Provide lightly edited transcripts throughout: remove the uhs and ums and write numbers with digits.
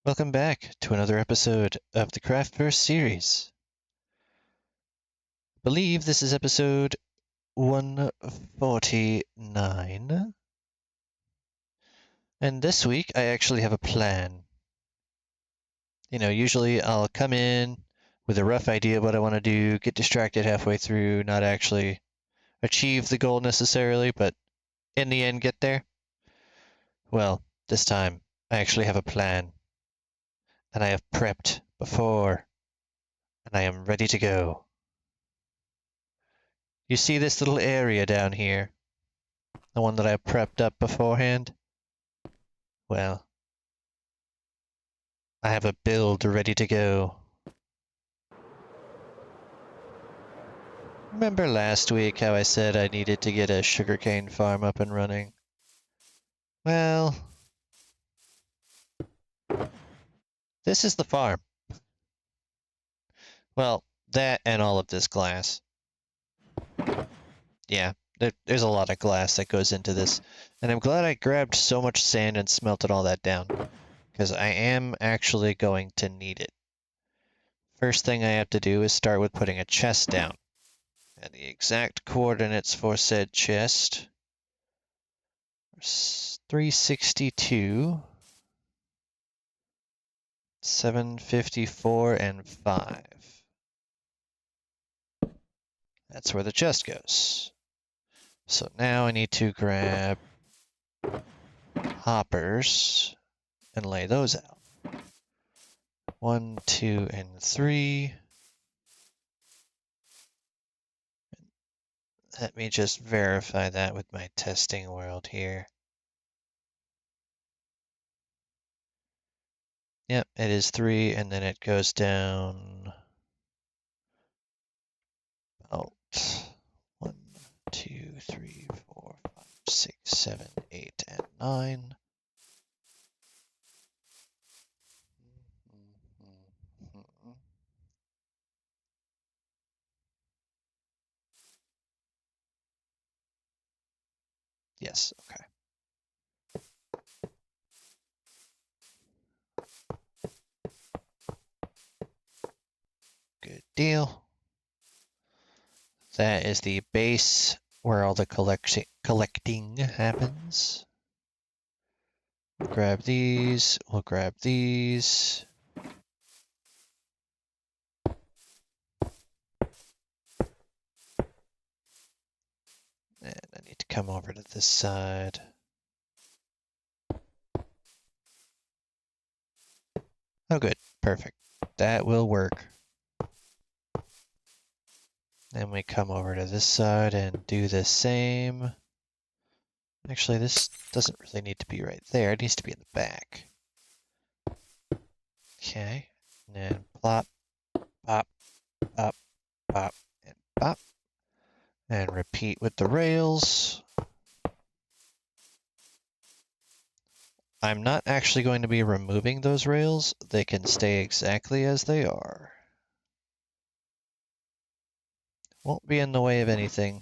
Welcome back to another episode of the Craftverse series. I believe this is episode 149. And this week I actually have a plan. Usually I'll come in with a rough idea of what I want to do, get distracted halfway through, not actually achieve the goal necessarily, but in the end get there. Well, this time I actually have a plan. And I have prepped before. And I am ready to go. You see this little area down here? The one that I prepped up beforehand? Well, I have a build ready to go. Remember last week how I said I needed to get a sugarcane farm up and running? Well, this is the farm. Well, that and all of this glass. Yeah, there's a lot of glass that goes into this. And I'm glad I grabbed so much sand and smelted all that down, because I am actually going to need it. First thing I have to do is start with putting a chest down. And the exact coordinates for said chest are 362, 754, and 5. That's where the chest goes. So now I need to grab hoppers and lay those out. 1, 2, and 3. Let me just verify that with my testing world here. Yep, it is 3, and then it goes down about 1, 2, 3, 4, 5, 6, 7, 8, and 9. Yes, okay. Good deal. That is the base where all the collecting happens. We'll grab these. We'll grab these. And I need to come over to this side. Oh, good. Perfect. That will work. Then we come over to this side and do the same. Actually, this doesn't really need to be right there. It needs to be in the back. Okay. And then plop, pop, pop, pop, and pop. And repeat with the rails. I'm not actually going to be removing those rails. They can stay exactly as they are. Won't be in the way of anything.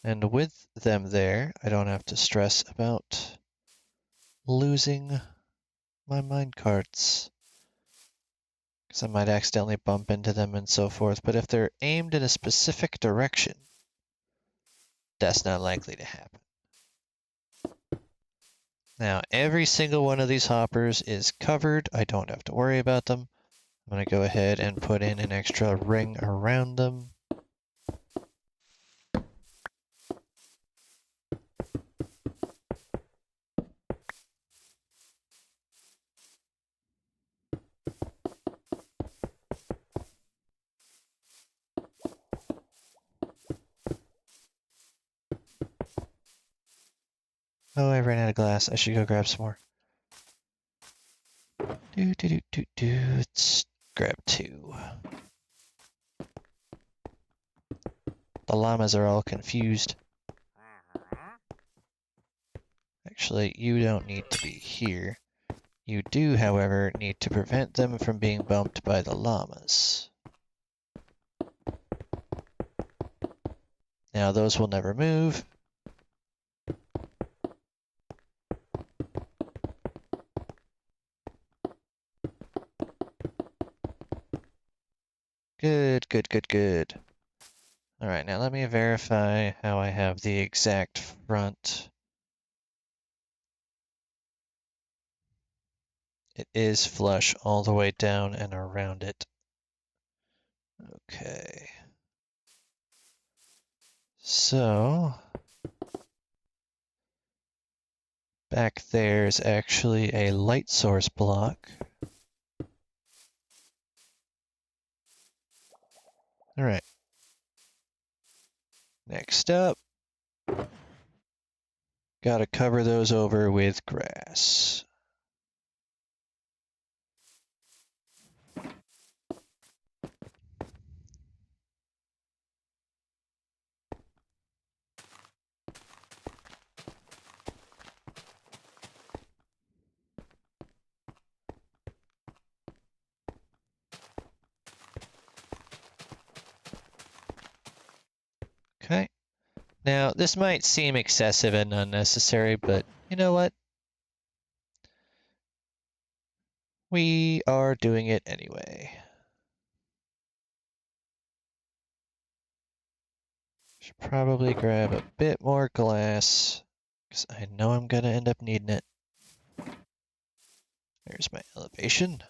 And with them there, I don't have to stress about losing my minecarts, because I might accidentally bump into them and so forth. But if they're aimed in a specific direction, that's not likely to happen. Now, every single one of these hoppers is covered. I don't have to worry about them. I'm going to go ahead and put in an extra ring around them. Oh, I ran out of glass. I should go grab some more. Let's grab 2. The llamas are all confused. Actually, you don't need to be here. You do, however, need to prevent them from being bumped by the llamas. Now, those will never move. Good, good, good, good. All right, now let me verify how I have the exact front. It is flush all the way down and around it. Okay. So, back there's actually a light source block. All right. Next up, gotta cover those over with grass. Okay. Now, this might seem excessive and unnecessary, but you know what? We are doing it anyway. Should probably grab a bit more glass, because I know I'm gonna end up needing it. There's my elevation.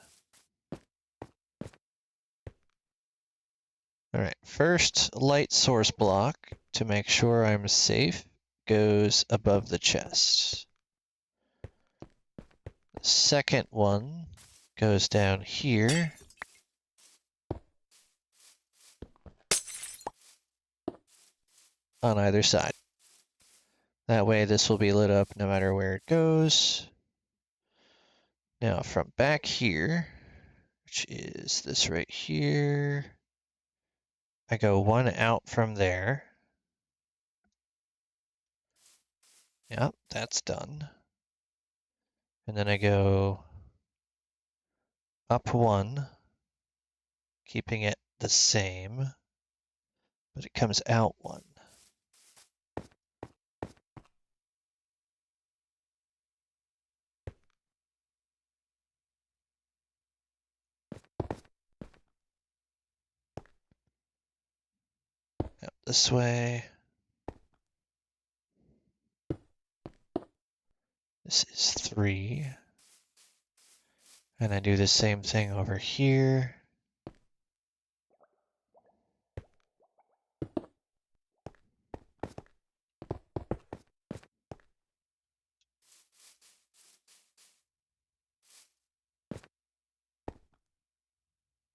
All right, first light source block to make sure I'm safe goes above the chest. The second one goes down here. On either side. That way this will be lit up no matter where it goes. Now from back here, which is this right here, I go one out from there. Yep, that's done. And then I go up one, keeping it the same, but it comes out one. Yep, this way. This is 3. And I do the same thing over here.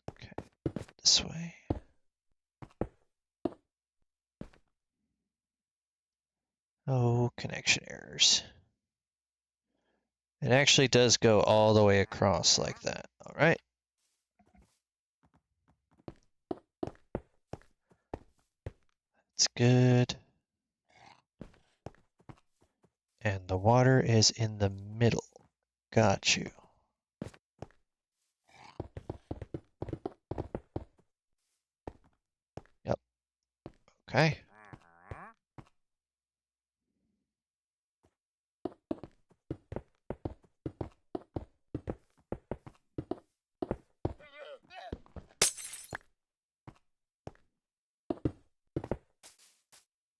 Okay, this way. Oh, connection errors. It actually does go all the way across like that. All right. It's good. And the water is in the middle. Got you. Yep. Okay.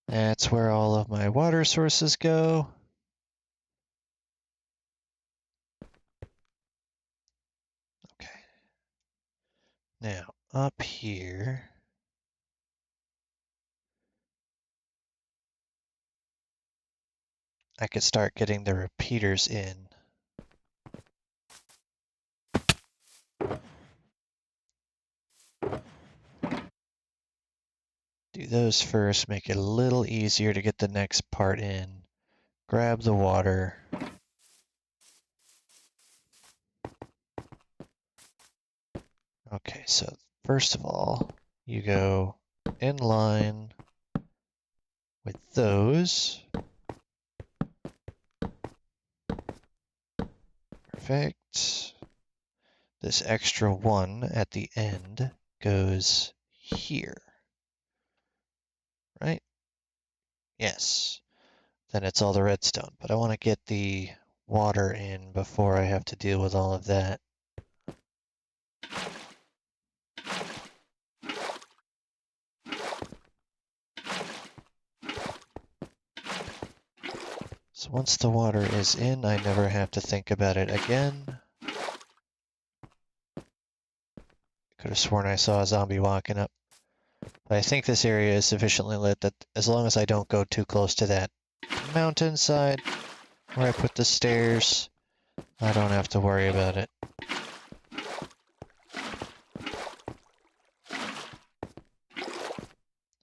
That's where all of my water sources go. Okay. Now, up here, I could start getting the repeaters in. Do those first, make it a little easier to get the next part in. Grab the water. Okay, so first of all, you go in line with those. Perfect. This extra one at the end goes here. Right? Yes. Then it's all the redstone. But I want to get the water in before I have to deal with all of that. once the water is in, I never have to think about it again. Could have sworn I saw a zombie walking up. But I think this area is sufficiently lit that as long as I don't go too close to that mountainside where I put the stairs, I don't have to worry about it.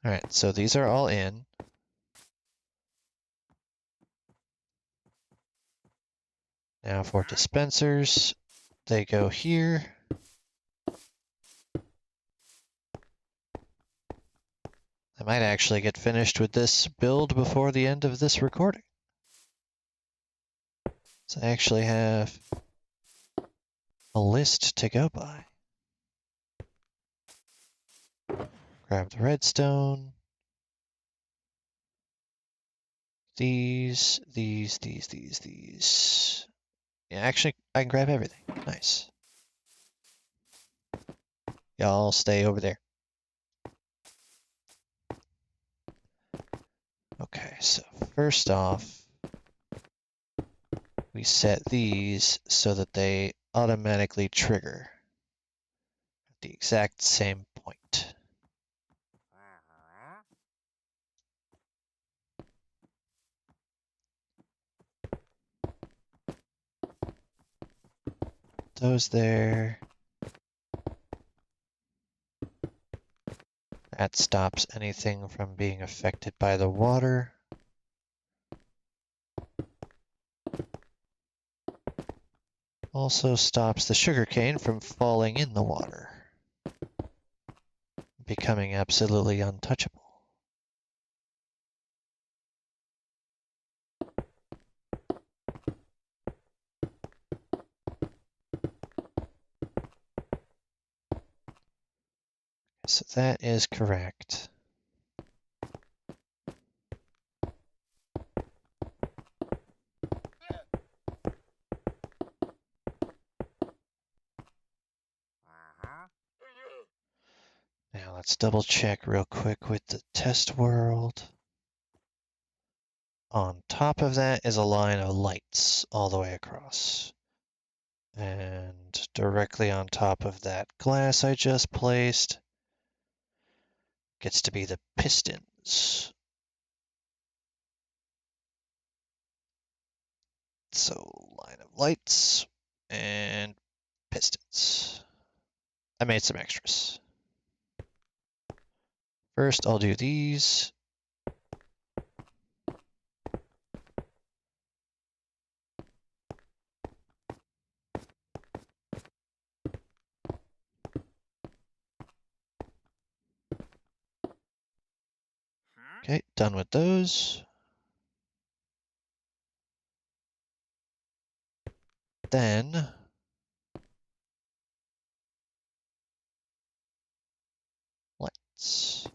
Alright, so these are all in. Now for dispensers, they go here. I might actually get finished with this build before the end of this recording. So I actually have a list to go by. Grab the redstone. These. Yeah, actually, I can grab everything. Nice. Y'all stay over there. Okay, so first off, we set these so that they automatically trigger at the exact same point. Those there. That stops anything from being affected by the water. Also stops the sugarcane from falling in the water, becoming absolutely untouchable. So that is correct. Now let's double check real quick with the test world. On top of that is a line of lights all the way across. And directly on top of that glass I just placed gets to be the pistons. So line of lights and pistons. I made some extras. First, I'll do these. Okay, done with those. Then lights.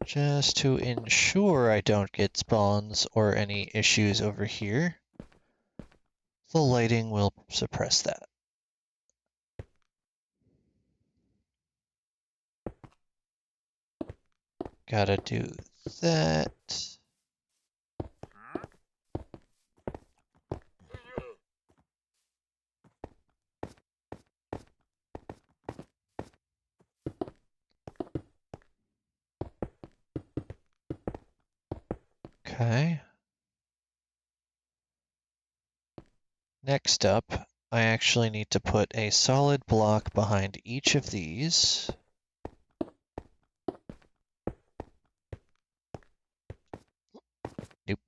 Just to ensure I don't get spawns or any issues over here, the lighting will suppress that. Gotta do that. Okay. Next up, I actually need to put a solid block behind each of these. Nope.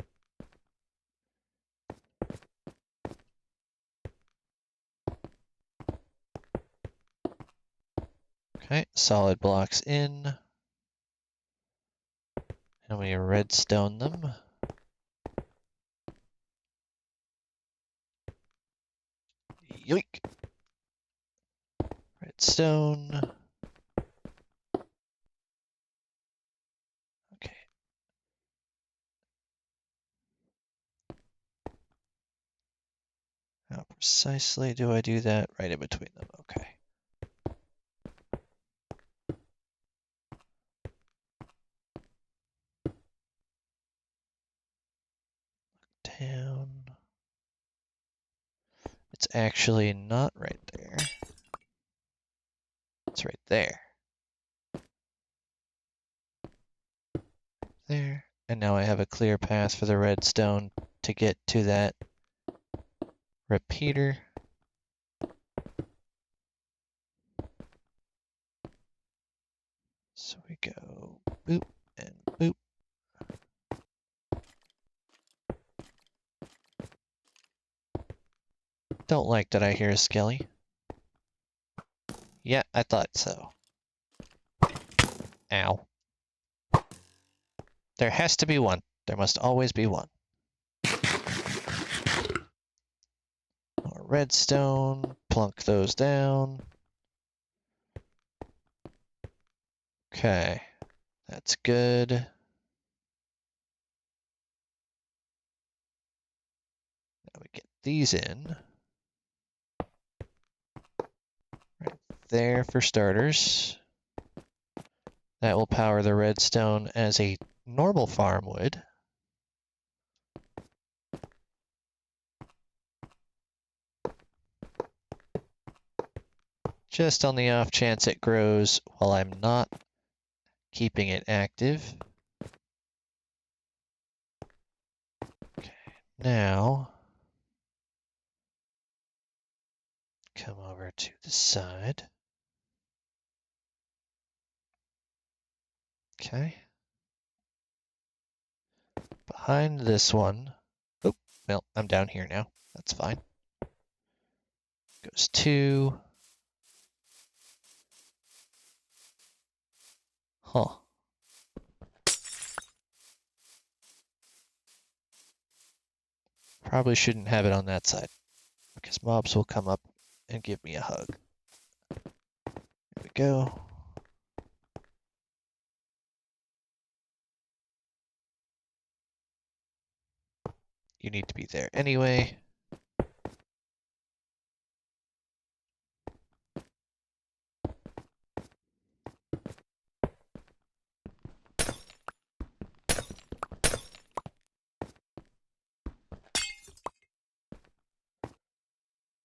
Okay, solid blocks in. And we redstone them. Yoink! Redstone. Okay. I'll precisely do I do that? Right in between them, okay. Down. It's actually not right there. It's right there. There. And now I have a clear path for the redstone to get to that repeater. So we go boop and boop. Don't like that I hear a skelly. Yeah, I thought so. Ow. There has to be one. There must always be one. More redstone. Plunk those down. Okay. That's good. Now we get these in. Right there for starters. That will power the redstone as a normal farm would. Just on the off chance it grows while I'm not keeping it active. Okay, now come over to the side. Okay. Behind this one. Oh, well, I'm down here now. That's fine. Goes 2. Huh. Probably shouldn't have it on that side, because mobs will come up and give me a hug. There we go. You need to be there anyway.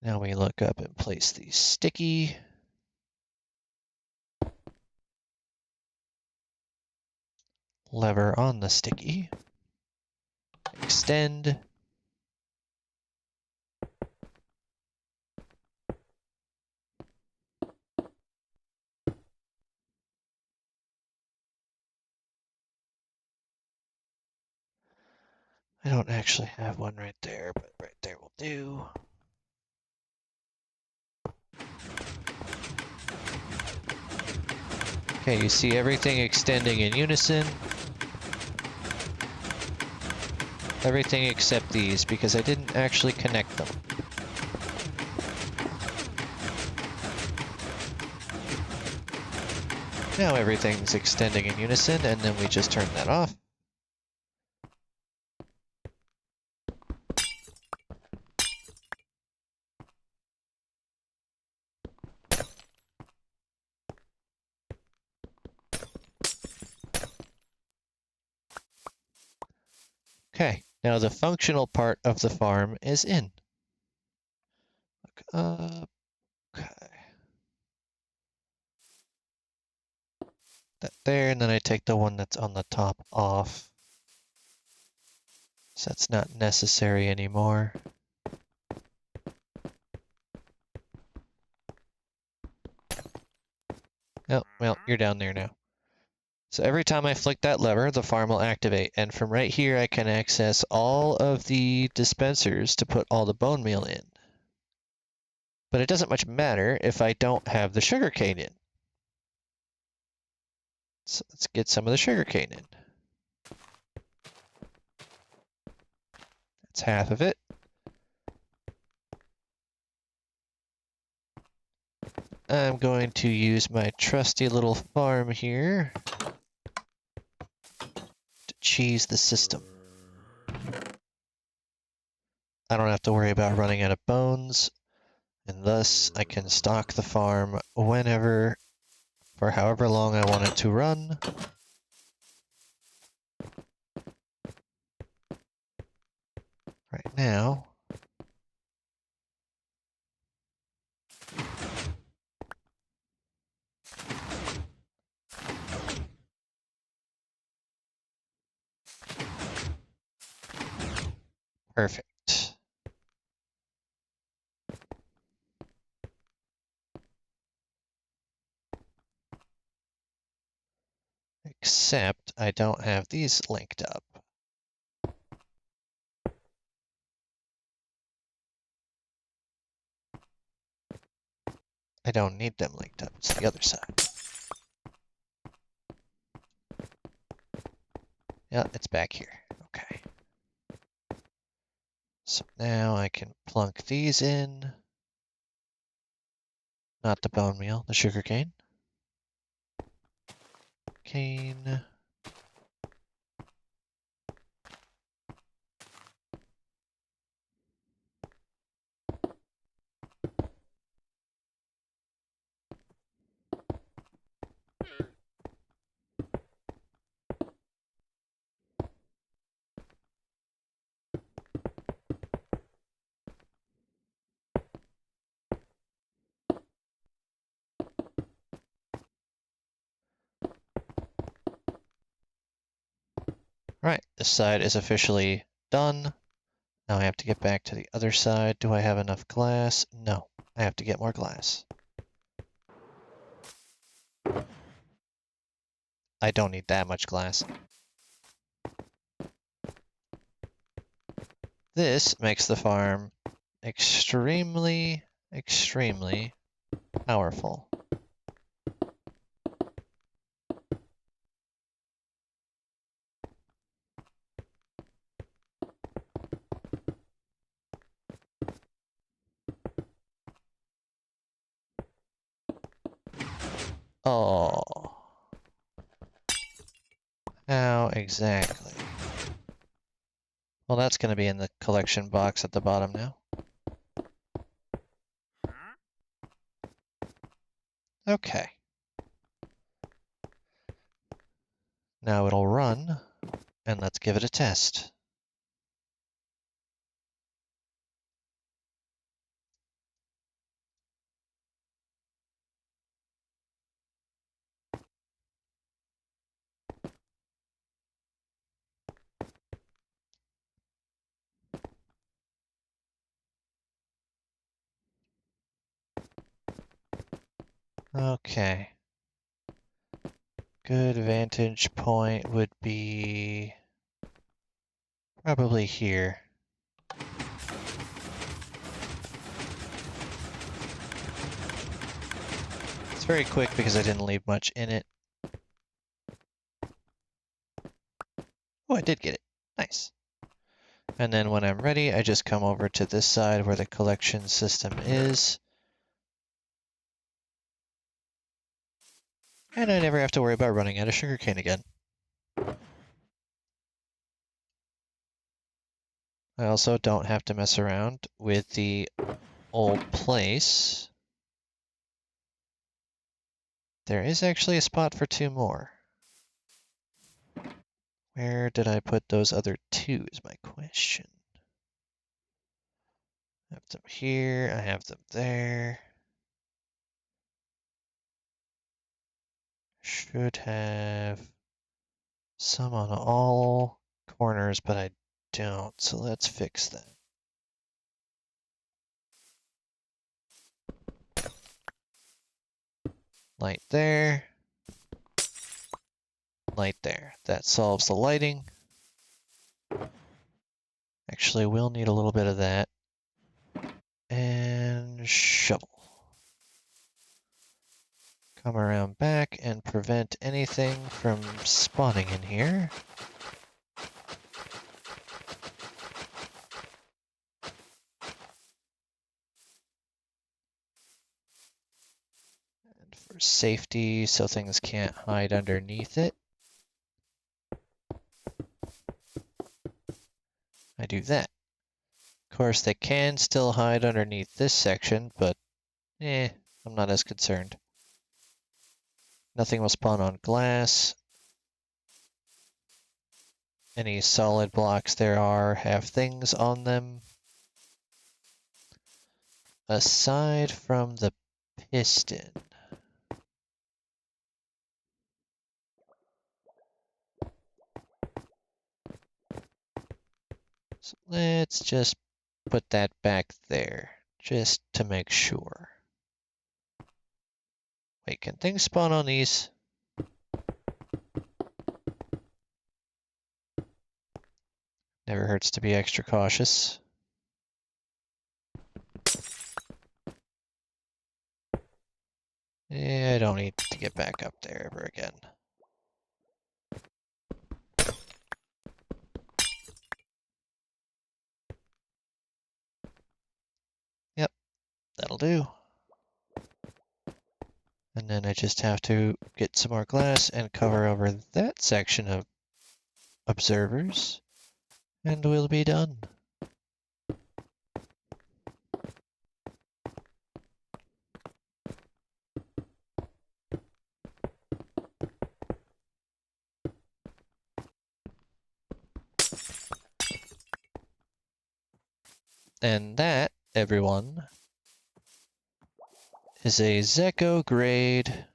Now we look up and place the sticky. Lever on the sticky. Extend. I don't actually have one right there, but right there will do. Okay, you see everything extending in unison. Everything except these, because I didn't actually connect them. Now everything's extending in unison, and then we just turn that off. Okay, now the functional part of the farm is in. Look up. Okay. That there, and then I take the one that's on the top off. So that's not necessary anymore. Oh, well, you're down there now. So every time I flick that lever, the farm will activate. And from right here, I can access all of the dispensers to put all the bone meal in. But it doesn't much matter if I don't have the sugarcane in. So let's get some of the sugarcane in. That's half of it. I'm going to use my trusty little farm here to cheese the system. I don't have to worry about running out of bones, and thus I can stock the farm whenever, for however long I want it to run. Right now, perfect. Except I don't have these linked up. I don't need them linked up, it's the other side. Yeah, it's back here. Okay. So now I can plunk these in. Not the bone meal, the sugar cane. Cane. Right, this side is officially done. Now I have to get back to the other side. Do I have enough glass? No, I have to get more glass. I don't need that much glass. This makes the farm extremely, extremely powerful. Oh, how exactly? Well, that's going to be in the collection box at the bottom now. Okay. Now it'll run, and let's give it a test. Okay. Good vantage point would be probably here. It's very quick because I didn't leave much in it. Oh, I did get it. Nice. And then when I'm ready, I just come over to this side where the collection system is. And I never have to worry about running out of sugarcane again. I also don't have to mess around with the old place. There is actually a spot for 2 more. Where did I put those other 2 is my question. I have them here, I have them there. Should have some on all corners, but I don't, so let's fix that. Light there. Light there. That solves the lighting. Actually, we'll need a little bit of that. And shovel. Come around back and prevent anything from spawning in here. And for safety, so things can't hide underneath it, I do that. Of course, they can still hide underneath this section, but I'm not as concerned. Nothing will spawn on glass. Any solid blocks there are have things on them. Aside from the piston. So let's just put that back there, just to make sure. Wait, can things spawn on these? Never hurts to be extra cautious. I don't need to get back up there ever again. Yep, that'll do. And then I just have to get some more glass and cover over that section of observers, and we'll be done. And that, everyone, is a Zecco grade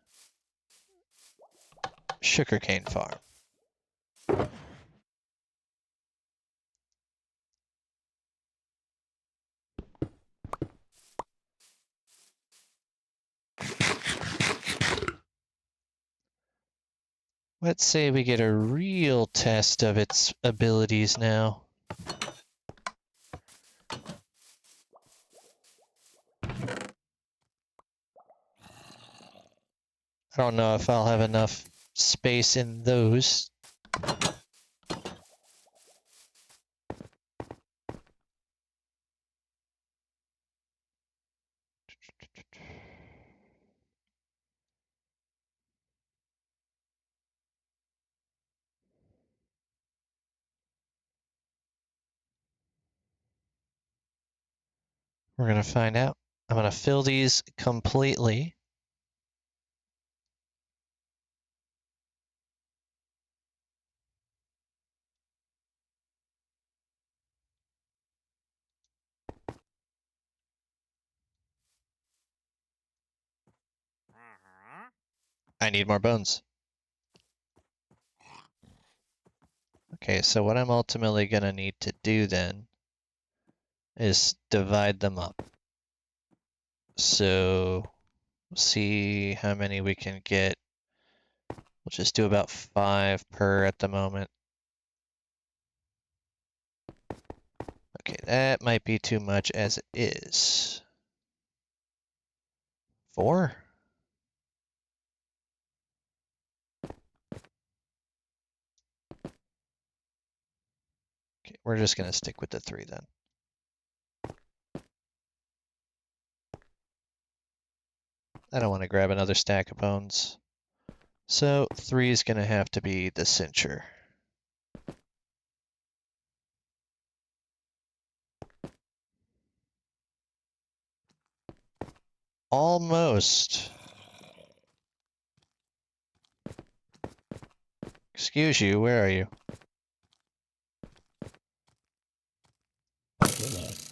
sugarcane farm. Let's say we get a real test of its abilities now. I don't know if I'll have enough space in those. We're gonna find out. I'm gonna fill these completely. I need more bones. Okay, so what I'm ultimately gonna need to do then is divide them up. So see how many we can get. We'll just do about 5 per at the moment. Okay, that might be too much as it is. 4? Okay, we're just gonna stick with the 3 then. I don't want to grab another stack of bones. So 3 is gonna have to be the cincher. Almost. Excuse you, where are you?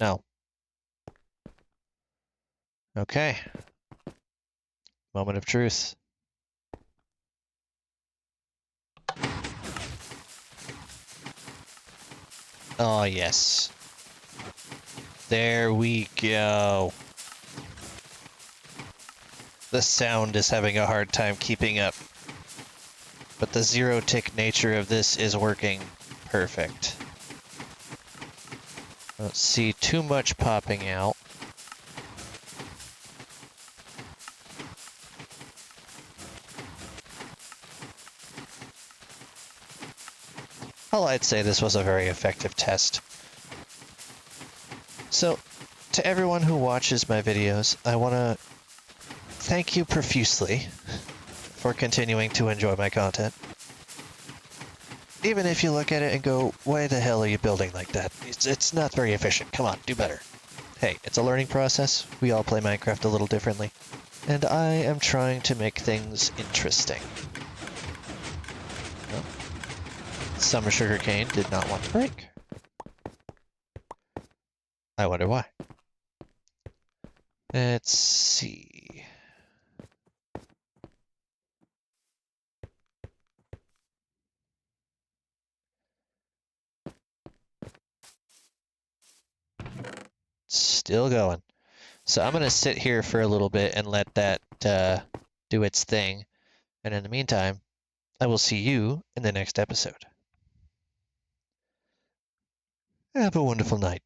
No. Okay. Moment of truth. Oh, yes. There we go. The sound is having a hard time keeping up. But the zero-tick nature of this is working perfect. I don't see too much popping out. Well, I'd say this was a very effective test. So, to everyone who watches my videos, I want to thank you profusely for continuing to enjoy my content. even if you look at it and go, why the hell are you building like that? It's not very efficient. Come on, do better. Hey, it's a learning process. We all play Minecraft a little differently. And I am trying to make things interesting. Well, summer sugarcane did not want to break. I wonder why. Let's see. Still going. So I'm going to sit here for a little bit and let that do its thing. And in the meantime, I will see you in the next episode. Have a wonderful night.